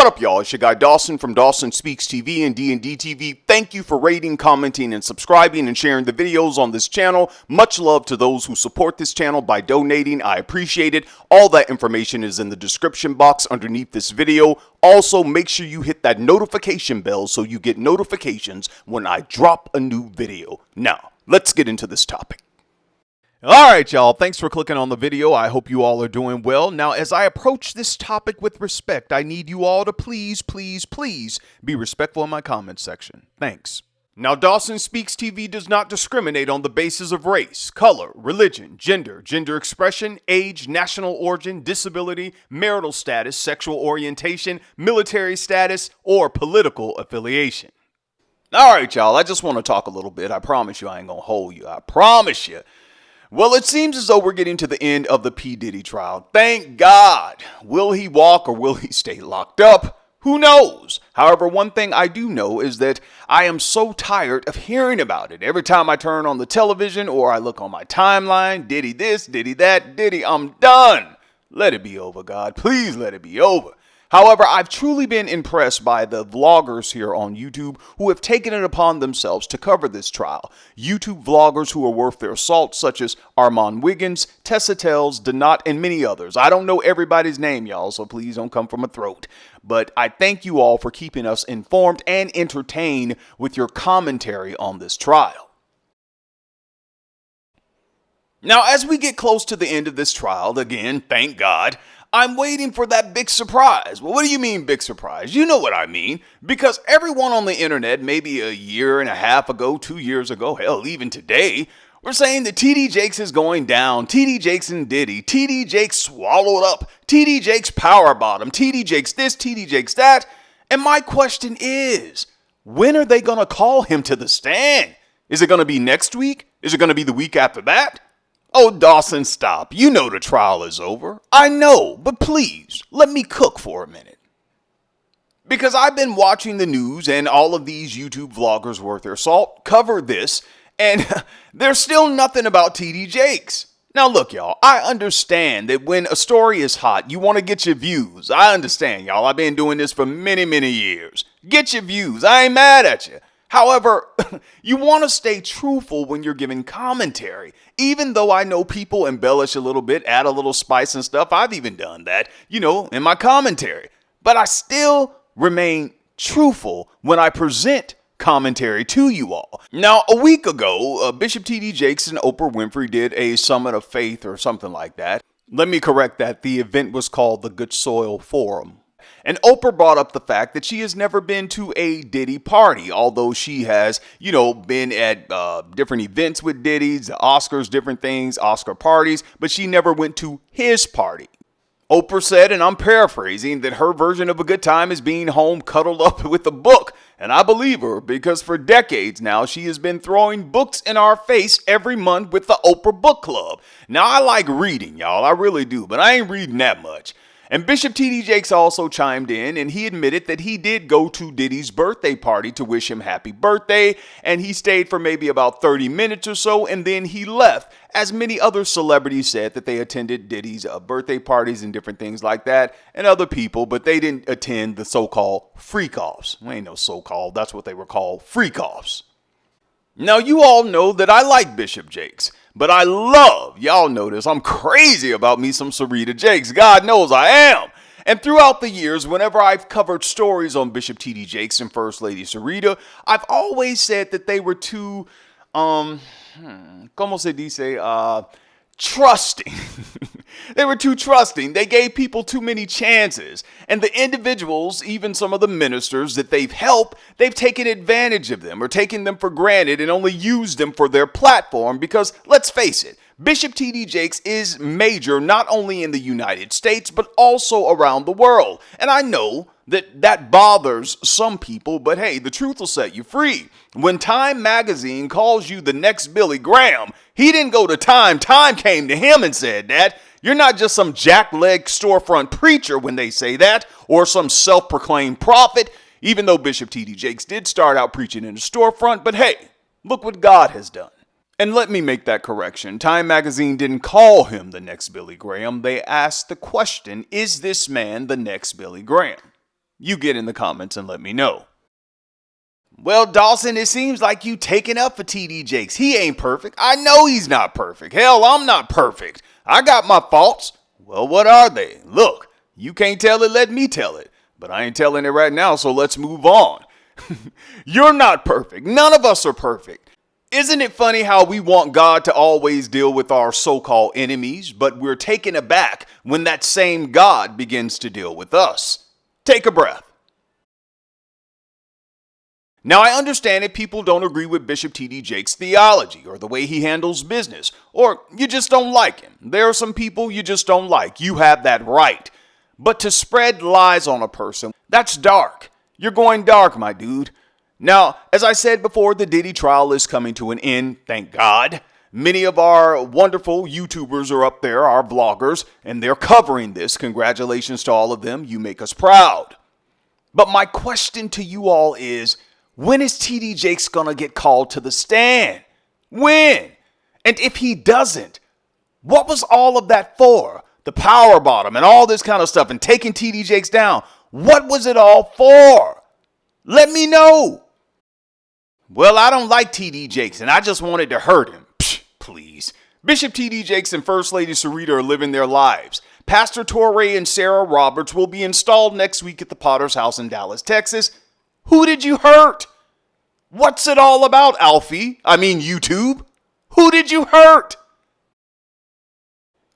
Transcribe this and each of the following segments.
What up, y'all? It's your guy Dawson from Dawson Speaks TV and D&D TV. Thank you for rating, commenting, and subscribing and sharing the videos on this channel. Much love to those who support this channel by donating. I appreciate it. All that information is in the description box underneath this video. Also, make sure you hit that notification bell so you get notifications when I drop a new video. Now, let's get into this topic. Alright, y'all, thanks for clicking on the video. I hope you all are doing well. Now, as I approach this topic with respect, I need you all to please be respectful in my comment section. Thanks. Now, Dawson Speaks TV does not discriminate on the basis of race, color, religion, gender expression, age, national origin, disability, marital status, sexual orientation, military status, or political affiliation. Alright, y'all, I just want to talk a little bit. I promise you I ain't gonna hold you. I promise you. Well, it seems as though we're getting to the end of the P. Diddy trial. Thank God. Will he walk or will he stay locked up? Who knows? However, one thing I do know is that I am so tired of hearing about it. Every time I turn on the television or I look on my timeline, Diddy this, Diddy that, Diddy, I'm done. Let it be over, God. Please let it be over. However, I've truly been impressed by the vloggers here on YouTube who have taken it upon themselves to cover this trial. YouTube vloggers who are worth their salt, such as Armand Wiggins, Tessa Tells, Donat, and many others. I don't know everybody's name, y'all, so please don't come from a throat. But I thank you all for keeping us informed and entertained with your commentary on this trial. Now, as we get close to the end of this trial, again, thank God, I'm waiting for that big surprise. Well, what do you mean big surprise? You know what I mean. Because everyone on the internet, maybe a year and a half ago, 2 years ago, hell, even today, were saying that TD Jakes is going down. TD Jakes and Diddy. TD Jakes swallowed up. TD Jakes power bottom. TD Jakes this, TD Jakes that. And my question is, when are they going to call him to the stand? Is it going to be next week? Is it going to be the week after that? Oh, Dawson, stop. You know the trial is over. I know, but please, let me cook for a minute. Because I've been watching the news and all of these YouTube vloggers worth their salt cover this, and there's still nothing about TD Jakes. Now look, y'all, I understand that when a story is hot, you want to get your views. I understand, y'all. I've been doing this for many, many years. Get your views. I ain't mad at you. However, you want to stay truthful when you're giving commentary. Even though I know people embellish a little bit, add a little spice and stuff. I've even done that, in my commentary. But I still remain truthful when I present commentary to you all. Now, a week ago, Bishop TD Jakes and Oprah Winfrey did a Summit of Faith or something like that. Let me correct that. The event was called the Good Soil Forum. And Oprah brought up the fact that she has never been to a Diddy party, although she has, been at different events with Diddy's, the Oscars, different things, Oscar parties, but she never went to his party. Oprah said, and I'm paraphrasing, that her version of a good time is being home cuddled up with a book. And I believe her because for decades now, she has been throwing books in our face every month with the Oprah Book Club. Now, I like reading, y'all. I really do, but I ain't reading that much. And Bishop TD Jakes also chimed in and he admitted that he did go to Diddy's birthday party to wish him happy birthday, and he stayed for maybe about 30 minutes or so and then he left. As many other celebrities said that they attended Diddy's birthday parties and different things like that, and other people, but they didn't attend the so-called freak-offs. Well, ain't no so-called, that's what they were called, freak-offs. Now, you all know that I like Bishop Jakes, but I love, y'all know this, I'm crazy about me some Sarita Jakes. God knows I am. And throughout the years, whenever I've covered stories on Bishop TD Jakes and First Lady Sarita, I've always said that they were too, como se dice, trusting. They were too trusting. They gave people too many chances. And the individuals, even some of the ministers that they've helped, they've taken advantage of them or taken them for granted and only used them for their platform because, let's face it, Bishop TD Jakes is major not only in the United States, but also around the world. And I know that bothers some people, but hey, the truth will set you free. When Time magazine calls you the next Billy Graham, he didn't go to Time. Time came to him and said that. You're not just some jackleg storefront preacher when they say that, or some self-proclaimed prophet, even though Bishop TD Jakes did start out preaching in a storefront, but hey, look what God has done. And let me make that correction. Time magazine didn't call him the next Billy Graham. They asked the question, is this man the next Billy Graham? You get in the comments and let me know. Well, Dawson, it seems like you taking up for TD Jakes. He ain't perfect. I know he's not perfect. Hell, I'm not perfect. I got my faults. Well, what are they? Look, you can't tell it, let me tell it. But I ain't telling it right now, so let's move on. You're not perfect. None of us are perfect. Isn't it funny how we want God to always deal with our so-called enemies, but we're taken aback when that same God begins to deal with us? Take a breath. Now, I understand if people don't agree with Bishop T.D. Jakes' theology or the way he handles business, or you just don't like him. There are some people you just don't like. You have that right. But to spread lies on a person, that's dark. You're going dark, my dude. Now, as I said before, the Diddy trial is coming to an end, thank God. Many of our wonderful YouTubers are up there, our vloggers, and they're covering this. Congratulations to all of them. You make us proud. But my question to you all is, when is TD Jakes going to get called to the stand? When? And if he doesn't, what was all of that for? The power bottom and all this kind of stuff and taking TD Jakes down. What was it all for? Let me know. Well, I don't like TD Jakes and I just wanted to hurt him. Psh, please. Bishop TD Jakes and First Lady Sarita are living their lives. Pastor Torrey and Sarah Roberts will be installed next week at the Potter's House in Dallas, Texas. Who did you hurt? What's it all about, Alfie? I mean, YouTube? Who did you hurt?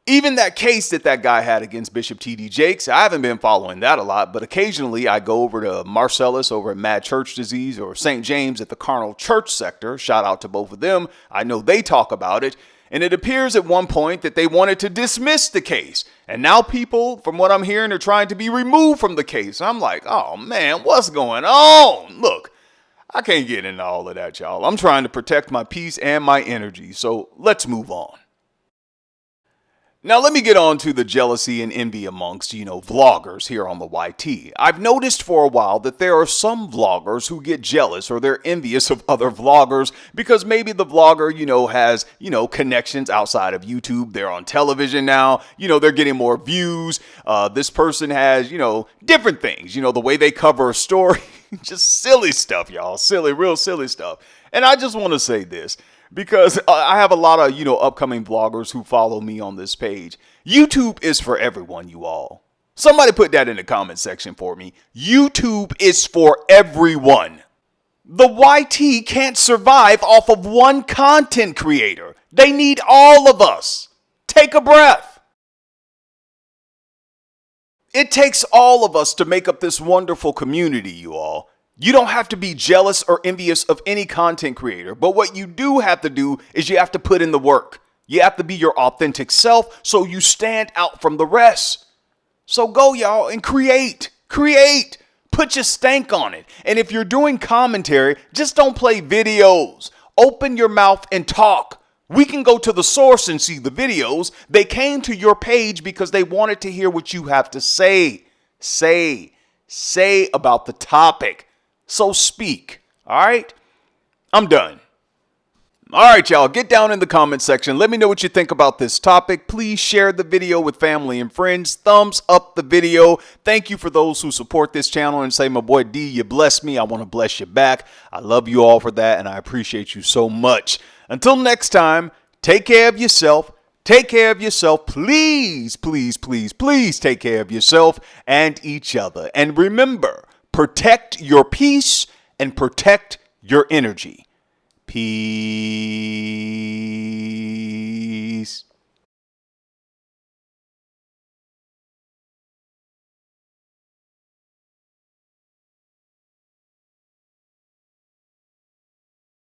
Even that case that guy had against Bishop T.D. Jakes, I haven't been following that a lot, but occasionally I go over to Marcellus over at Mad Church Disease or St. James at the Carnal Church sector. Shout out to both of them. I know they talk about it. And it appears at one point that they wanted to dismiss the case. And now people, from what I'm hearing, are trying to be removed from the case. I'm like, oh man, what's going on? Look, I can't get into all of that, y'all. I'm trying to protect my peace and my energy. So let's move on. Now let me get on to the jealousy and envy amongst, vloggers here on the YT. I've noticed for a while that there are some vloggers who get jealous or they're envious of other vloggers because maybe the vlogger, has, connections outside of YouTube. They're on television now. They're getting more views. This person has, different things, the way they cover a story. Just silly stuff, y'all. Silly, real silly stuff. And I just want to say this. Because I have a lot of, upcoming vloggers who follow me on this page. YouTube is for everyone, you all. Somebody put that in the comment section for me. YouTube is for everyone. The YT can't survive off of one content creator. They need all of us. Take a breath. It takes all of us to make up this wonderful community, you all. You don't have to be jealous or envious of any content creator, but what you do have to do is you have to put in the work. You have to be your authentic self so you stand out from the rest. So go, y'all, and create. Put your stank on it. And if you're doing commentary, just don't play videos. Open your mouth and talk. We can go to the source and see the videos. They came to your page because they wanted to hear what you have to say. Say about the topic. So speak, all right? I'm done. All right, y'all, get down in the comment section. Let me know what you think about this topic. Please share the video with family and friends. Thumbs up the video. Thank you for those who support this channel and say, my boy D, you bless me. I want to bless you back. I love you all for that, and I appreciate you so much. Until next time, take care of yourself. Take care of yourself. Please, please, please, please take care of yourself and each other. And remember, protect your peace and protect your energy. Peace.